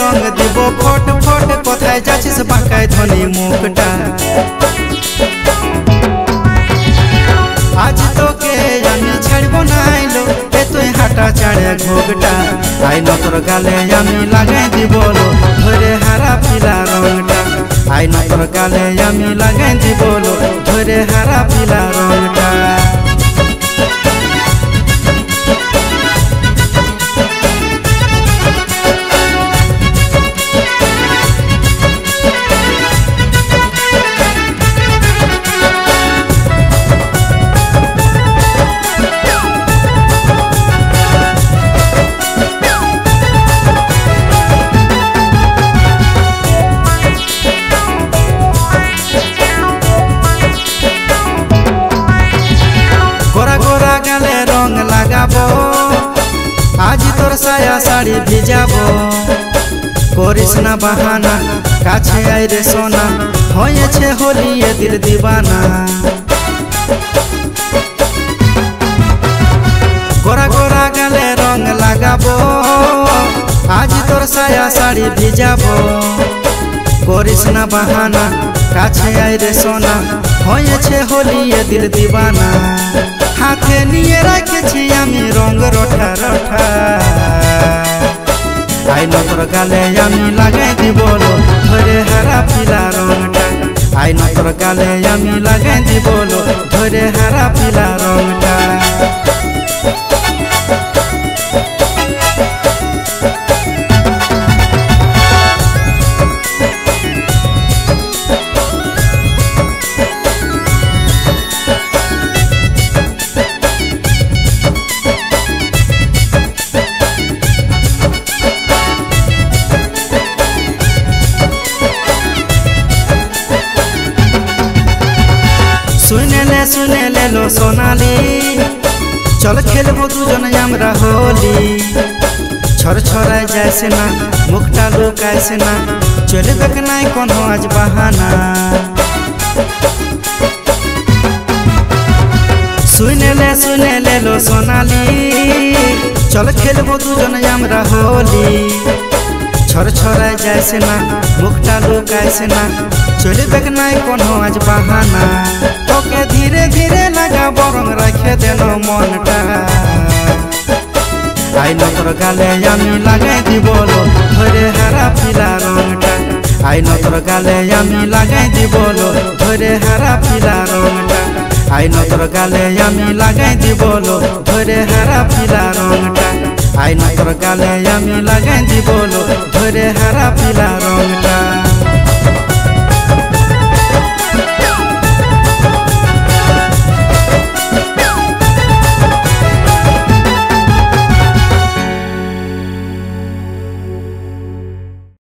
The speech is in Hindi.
रंग দিব ফট ফট কোথায় যাচ্ছিস বাঁকায় ধনি মুখটা আজ তোকে আমি ছাড়বো না আইলো এ তুই হাঁটা ছাড়ে ঘোগটা আইলো তোর গালে আমি লাগাই দিব ধরে হারা পিলা রংটা আইলো তোর গালে আমি লাগাই দিব ধরে হারা পিলা রংটা आज तोर साया साड़ी भिजाबो करिस ना बहाना काछे आई रे सोना होयेछे होलिये दिल दीवाना गोरा गोरा गाले रंग लागाबो आज तोर साया साड़ी भिजाबो करिस ना बहाना काछे आई रे सोना होयेछे होलिये दिल दीवाना हाथे निये राखेछि आमी रंग रठा रठा आइलो तोर गाले आमी लागाई দিব ধরে হারা পিলা রংটা আইলো তোর গালে আমি লাগাই দিব ধরে হারা পিলা রংটা सुने ले लो सोनाली चल खेलबो दुजन हमरा होली छर छराय जायसे ना मुखटा लुकायसे ना चलबे के नाय कोनो आज बहाना सुने ले लो सोनाली चल खेलबो दुजन हमरा होली छर छराय जायसे ना मुखटा लुकायसे ना चलबे के नाय कोनो आज बहाना ओके धीरे धीरे लगा बरंग राखे देनो मनटा आइलो तोर गाले आमी लागाई দিব ধরে হারা পিলা রংটা আইলো তোর গালে আমি লাগাই দিব ধরে হারা পিলা রংটা আইলো তোর গালে আমি লাগাই দিব ধরে হারা পিলা রংটা আইলো তোর গালে আমি লাগাই দিব ধরে হারা পিলা রংটা